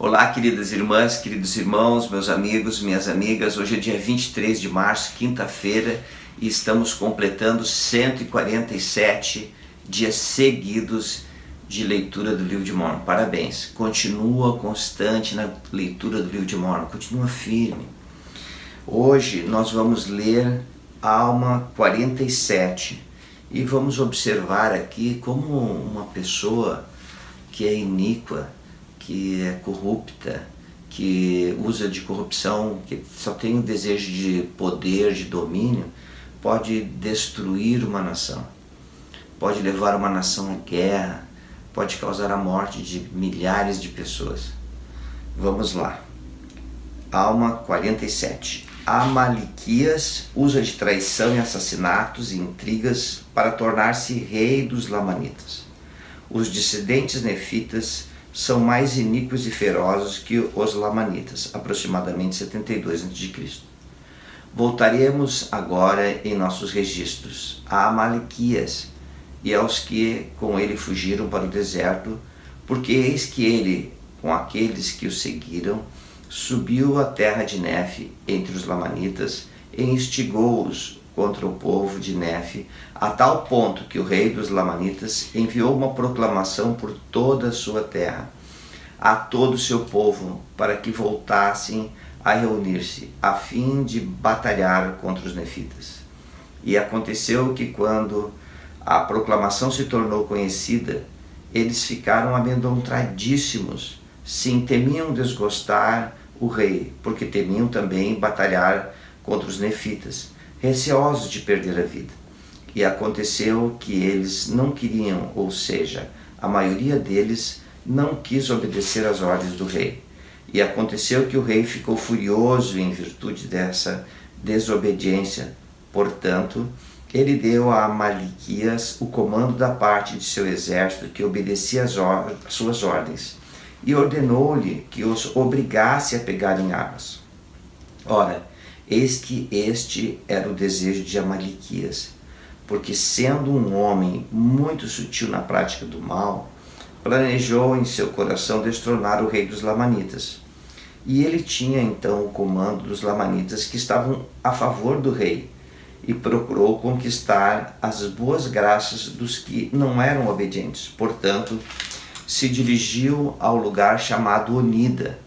Olá, queridas irmãs, queridos irmãos, meus amigos, minhas amigas. Hoje é dia 23 de março, quinta-feira, e estamos completando 147 dias seguidos de leitura do livro de Mórmon. Parabéns! Continua constante na leitura do livro de Mórmon, continua firme. Hoje nós vamos ler Alma 47 e vamos observar aqui como uma pessoa que é iníqua, que é corrupta, que usa de corrupção, que só tem o desejo de poder, de domínio, pode destruir uma nação, pode levar uma nação à guerra, pode causar a morte de milhares de pessoas. Vamos lá. Alma 47. Amaliquias usa de traição e assassinatos e intrigas para tornar-se rei dos Lamanitas. Os descendentes nefitas são mais iníquos e ferozes que os Lamanitas, aproximadamente 72 a.C. Voltaremos agora em nossos registros a Amaliquias e aos que com ele fugiram para o deserto, porque eis que ele, com aqueles que o seguiram, subiu à terra de Nefe entre os Lamanitas e instigou-os contra o povo de Nefe, a tal ponto que o rei dos Lamanitas enviou uma proclamação por toda a sua terra, a todo o seu povo, para que voltassem a reunir-se, a fim de batalhar contra os nefitas. E aconteceu que quando a proclamação se tornou conhecida, eles ficaram amedrontadíssimos, sim, temiam desgostar o rei, porque temiam também batalhar contra os nefitas, receosos de perder a vida. E aconteceu que eles não queriam, ou seja, a maioria deles não quis obedecer às ordens do rei. E aconteceu que o rei ficou furioso em virtude dessa desobediência. Portanto, ele deu a Amaliquias o comando da parte de seu exército que obedecia às suas ordens, e ordenou-lhe que os obrigasse a pegarem armas. Ora, eis que este era o desejo de Amaliquias, porque sendo um homem muito sutil na prática do mal, planejou em seu coração destronar o rei dos Lamanitas. E ele tinha então o comando dos Lamanitas que estavam a favor do rei, e procurou conquistar as boas graças dos que não eram obedientes. Portanto, se dirigiu ao lugar chamado Onida,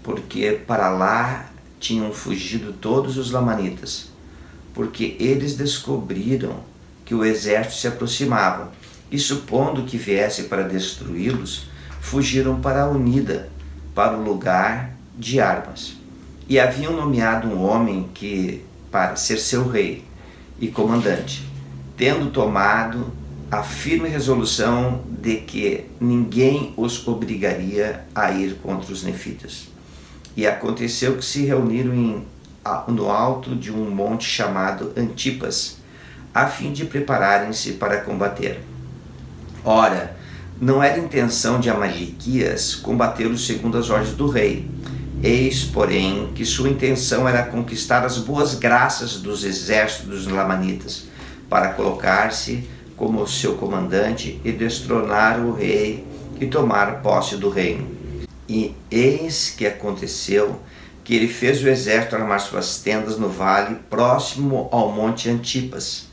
porque para lá tinham fugido todos os Lamanitas, porque eles descobriram que o exército se aproximava, e supondo que viesse para destruí-los, fugiram para Onida, para o lugar de armas. E haviam nomeado um homem para ser seu rei e comandante, tendo tomado a firme resolução de que ninguém os obrigaria a ir contra os nefitas. E aconteceu que se reuniram no alto de um monte chamado Antipas, a fim de prepararem-se para combater. Ora, não era intenção de Amaliquias combatê-los segundo as ordens do rei. Eis, porém, que sua intenção era conquistar as boas graças dos exércitos dos Lamanitas, para colocar-se como seu comandante e destronar o rei e tomar posse do reino. E eis que aconteceu que ele fez o exército armar suas tendas no vale próximo ao monte Antipas.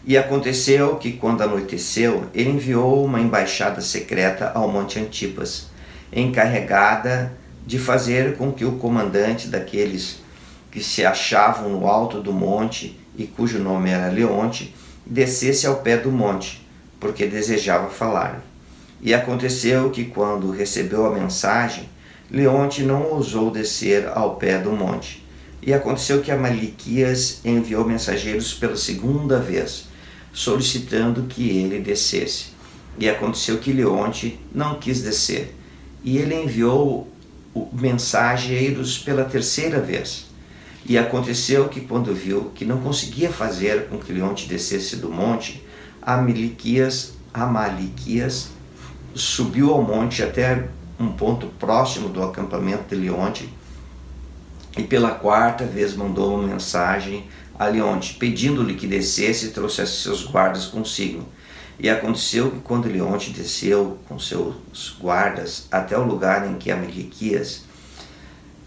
E aconteceu que, quando anoiteceu, ele enviou uma embaixada secreta ao monte Antipas, encarregada de fazer com que o comandante daqueles que se achavam no alto do monte e cujo nome era Leonte, descesse ao pé do monte, porque desejava falar. E aconteceu que, quando recebeu a mensagem, Leonte não ousou descer ao pé do monte. E aconteceu que Amaliquias enviou mensageiros pela segunda vez, solicitando que ele descesse. E aconteceu que Leonte não quis descer, e ele enviou mensageiros pela terceira vez. E aconteceu que, quando viu que não conseguia fazer com que Leonte descesse do monte, Amaliquias subiu ao monte até um ponto próximo do acampamento de Leonte, e pela quarta vez mandou uma mensagem a Leonte, pedindo-lhe que descesse e trouxesse seus guardas consigo. E aconteceu que quando Leonte desceu com seus guardas até o lugar em que Amalequias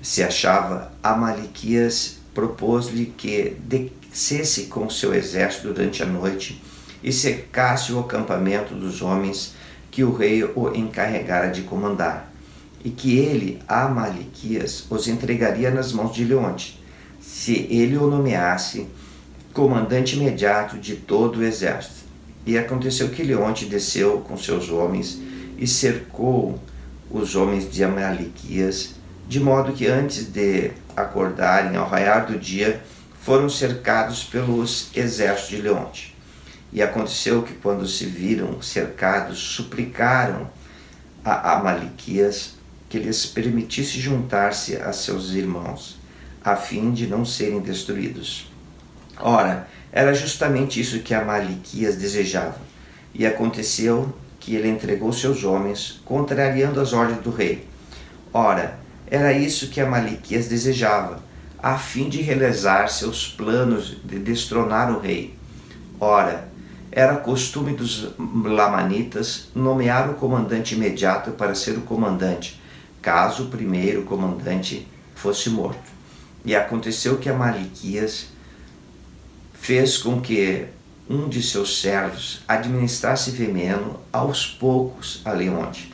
se achava, Amalequias propôs-lhe que descesse com seu exército durante a noite e cercasse o acampamento dos homens que o rei o encarregara de comandar, e que ele, Amalequias, os entregaria nas mãos de Leonte, se ele o nomeasse comandante imediato de todo o exército. E aconteceu que Leonte desceu com seus homens e cercou os homens de Amalequias, de modo que antes de acordarem ao raiar do dia, foram cercados pelos exércitos de Leonte. E aconteceu que quando se viram cercados, suplicaram a Amalequias que lhes permitisse juntar-se a seus irmãos, a fim de não serem destruídos. Ora, era justamente isso que Amalequias desejava, e aconteceu que ele entregou seus homens, contrariando as ordens do rei. Ora, era isso que Amalequias desejava, a fim de realizar seus planos de destronar o rei. Ora, era costume dos lamanitas nomear o comandante imediato para ser o comandante, caso o primeiro comandante fosse morto. E aconteceu que Amalequias fez com que um de seus servos administrasse veneno aos poucos a Leonte,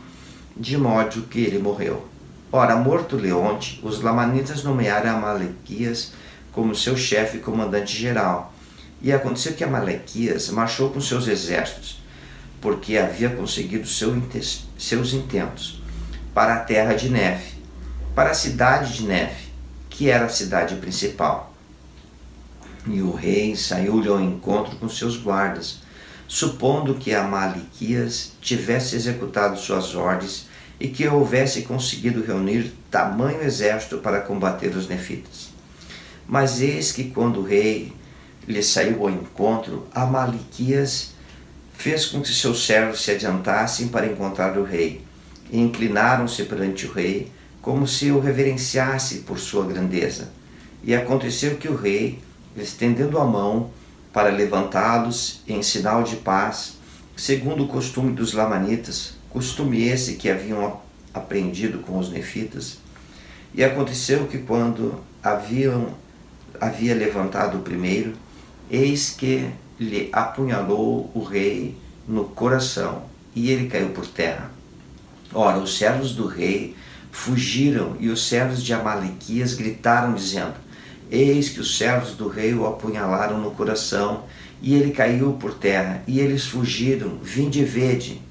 de modo que ele morreu. Ora, morto Leonte, os lamanitas nomearam Amalequias como seu chefe e comandante-geral. E aconteceu que Amalequias marchou com seus exércitos, porque havia conseguido seus intentos, para a terra de Nefe, para a cidade de Nefe, que era a cidade principal. E o rei saiu-lhe ao encontro com seus guardas, supondo que Amalequias tivesse executado suas ordens e que houvesse conseguido reunir tamanho exército para combater os nefitas. Mas eis que quando o rei lhe saiu ao encontro, Amalequias fez com que seus servos se adiantassem para encontrar o rei, e inclinaram-se perante o rei, como se o reverenciasse por sua grandeza. E aconteceu que o rei, estendendo a mão para levantá-los em sinal de paz, segundo o costume dos lamanitas, costume esse que haviam aprendido com os nefitas. E aconteceu que quando havia levantado o primeiro, eis que lhe apunhalou o rei no coração, e ele caiu por terra. Ora, os servos do rei fugiram, e os servos de Amalequias gritaram, dizendo: eis que os servos do rei o apunhalaram no coração, e ele caiu por terra, e eles fugiram, vinde e vede.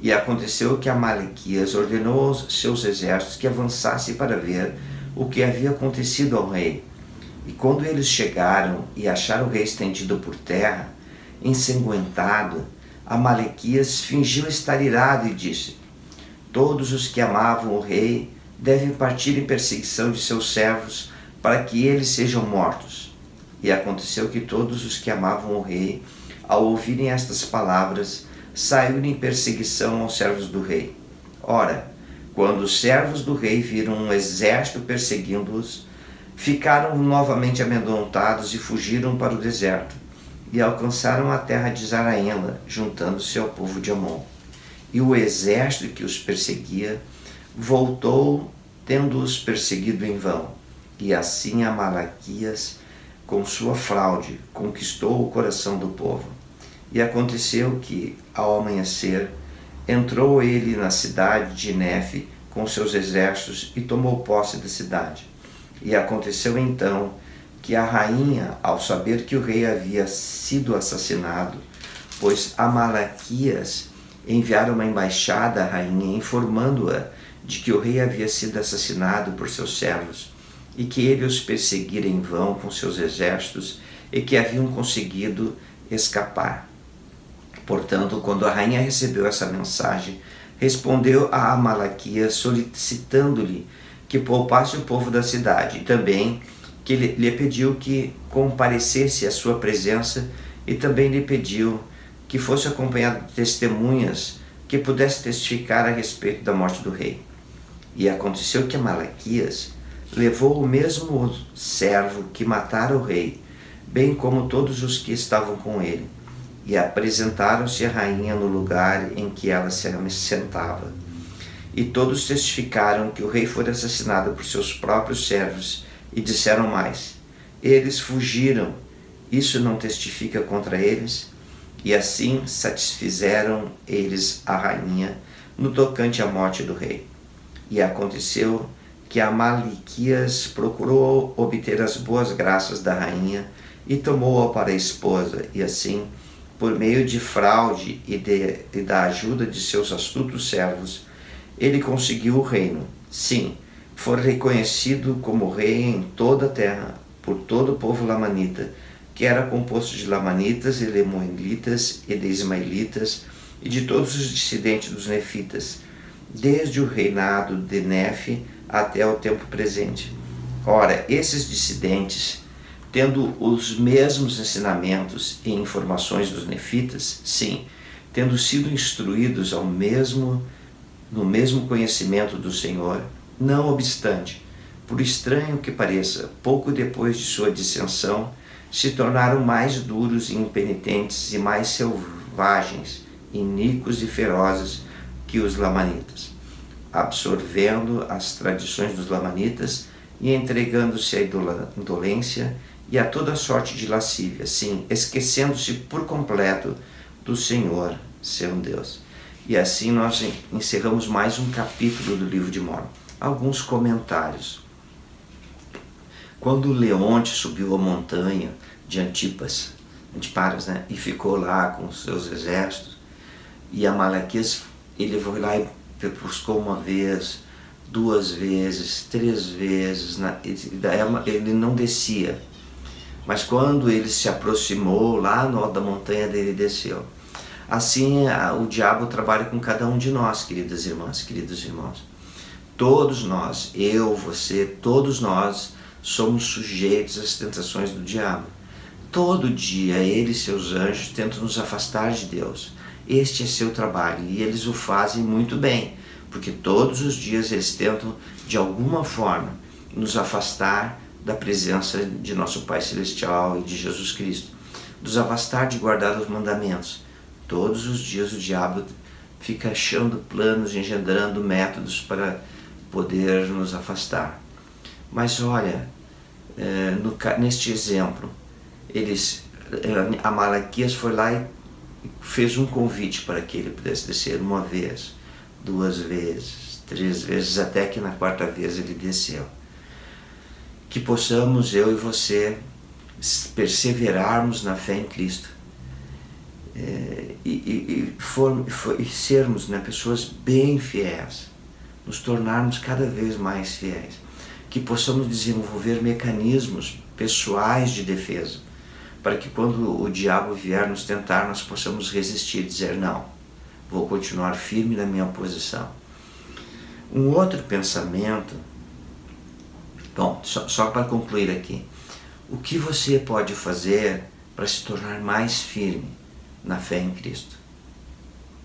E aconteceu que Amalequias ordenou aos seus exércitos que avançassem para ver o que havia acontecido ao rei. E quando eles chegaram e acharam o rei estendido por terra, ensanguentado, Amalequias fingiu estar irado e disse: todos os que amavam o rei devem partir em perseguição de seus servos, para que eles sejam mortos. E aconteceu que todos os que amavam o rei, ao ouvirem estas palavras, saíram em perseguição aos servos do rei. Ora, quando os servos do rei viram um exército perseguindo-os, ficaram novamente amedrontados e fugiram para o deserto, e alcançaram a terra de Zaraena, juntando-se ao povo de Amon. E o exército que os perseguia voltou, tendo-os perseguido em vão. E assim Amalequias, com sua fraude, conquistou o coração do povo. E aconteceu que, ao amanhecer, entrou ele na cidade de Nefe com seus exércitos e tomou posse da cidade. E aconteceu então que a rainha, ao saber que o rei havia sido assassinado, pois Amalequias enviara uma embaixada à rainha informando-a de que o rei havia sido assassinado por seus servos, e que ele os perseguira em vão com seus exércitos, e que haviam conseguido escapar. Portanto, quando a rainha recebeu essa mensagem, respondeu a Amalequias solicitando-lhe que poupasse o povo da cidade, e também que lhe pediu que comparecesse à sua presença, e também lhe pediu que fosse acompanhado de testemunhas que pudesse testificar a respeito da morte do rei. E aconteceu que Amalequias levou o mesmo servo que matara o rei, bem como todos os que estavam com ele. e apresentaram-se à rainha no lugar em que ela se sentava. E todos testificaram que o rei fora assassinado por seus próprios servos, e disseram mais: eles fugiram, isso não testifica contra eles? E assim satisfizeram eles a rainha no tocante à morte do rei. E aconteceu que Amalequias procurou obter as boas graças da rainha e tomou-a para a esposa, e assim, por meio de fraude e da ajuda de seus astutos servos, ele conseguiu o reino. Sim, foi reconhecido como rei em toda a terra, por todo o povo lamanita, que era composto de lamanitas e lemoelitas e de ismaelitas e de todos os descendentes dos nefitas, desde o reinado de Nefe até o tempo presente. Ora, esses dissidentes, tendo os mesmos ensinamentos e informações dos nefitas, sim, tendo sido instruídos no mesmo conhecimento do Senhor, não obstante, por estranho que pareça, pouco depois de sua dissensão, se tornaram mais duros e impenitentes e mais selvagens, iníquos e ferozes que os lamanitas, absorvendo as tradições dos lamanitas e entregando-se à indolência e a toda sorte de lascívia, sim, esquecendo-se por completo do Senhor, seu Deus. E assim nós encerramos mais um capítulo do livro de Mórmon. Alguns comentários. Quando Leonte subiu a montanha de Antiparas, né, e ficou lá com os seus exércitos, e Amalequias, ele foi lá e buscou uma vez, 2 vezes, 3 vezes, ele não descia. Mas quando ele se aproximou, lá no alto da montanha dele desceu. Assim o diabo trabalha com cada um de nós, queridas irmãs, queridos irmãos. Todos nós, eu, você, todos nós somos sujeitos às tentações do diabo. Todo dia ele e seus anjos tentam nos afastar de Deus. Este é seu trabalho e eles o fazem muito bem, porque todos os dias eles tentam, de alguma forma, nos afastar da presença de nosso Pai Celestial e de Jesus Cristo, nos afastar de guardar os mandamentos. Todos os dias o diabo fica achando planos, engendrando métodos para poder nos afastar. Mas olha, neste exemplo, Amalequias foi lá e fez um convite para que ele pudesse descer 1 vez, 2 vezes, 3 vezes, até que na 4ª vez ele desceu. Que possamos, eu e você, perseverarmos na fé em Cristo e sermos, né, pessoas bem fiéis, nos tornarmos cada vez mais fiéis, que possamos desenvolver mecanismos pessoais de defesa, para que quando o diabo vier nos tentar, nós possamos resistir, dizer não, vou continuar firme na minha posição. Um outro pensamento, bom, só para concluir aqui, o que você pode fazer para se tornar mais firme na fé em Cristo?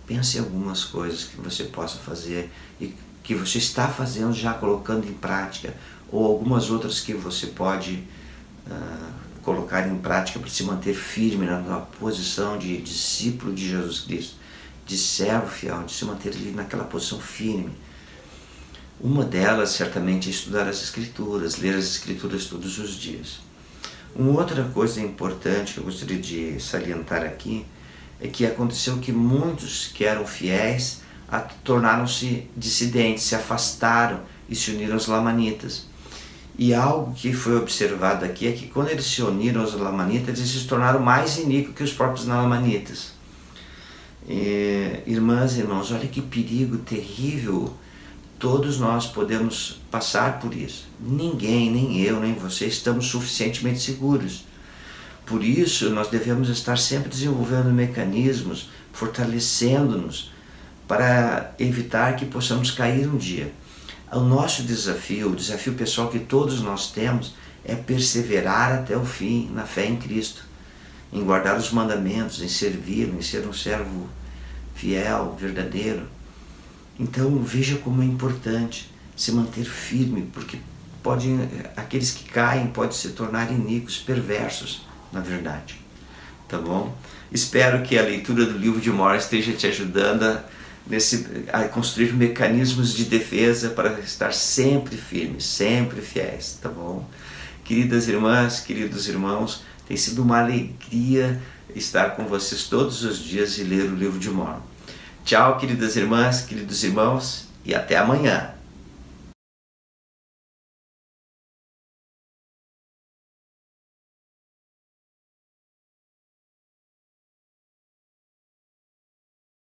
Pense em algumas coisas que você possa fazer e que você está fazendo, já colocando em prática, ou algumas outras que você pode colocar em prática para se manter firme na posição de discípulo de Jesus Cristo, de servo fiel, de se manter ali naquela posição firme. Uma delas, certamente, é estudar as Escrituras, ler as Escrituras todos os dias. Uma outra coisa importante que eu gostaria de salientar aqui é que aconteceu que muitos que eram fiéis tornaram-se dissidentes, se afastaram e se uniram aos lamanitas. E algo que foi observado aqui é que quando eles se uniram aos lamanitas, eles se tornaram mais iníquos que os próprios lamanitas. Irmãs e irmãos, olha que perigo terrível. Todos nós podemos passar por isso. Ninguém, nem eu, nem você, estamos suficientemente seguros. Por isso, nós devemos estar sempre desenvolvendo mecanismos, fortalecendo-nos, para evitar que possamos cair um dia. O nosso desafio, o desafio pessoal que todos nós temos, é perseverar até o fim na fé em Cristo, em guardar os mandamentos, em servir, em ser um servo fiel, verdadeiro. Então veja como é importante se manter firme, porque aqueles que caem podem se tornar iníquos, perversos, na verdade. tá bom? Espero que a leitura do livro de Mormon esteja te ajudando a construir mecanismos de defesa para estar sempre firmes, sempre fiéis, tá bom? Queridas irmãs, queridos irmãos, tem sido uma alegria estar com vocês todos os dias e ler o livro de Mormon. Tchau, queridas irmãs, queridos irmãos, e até amanhã.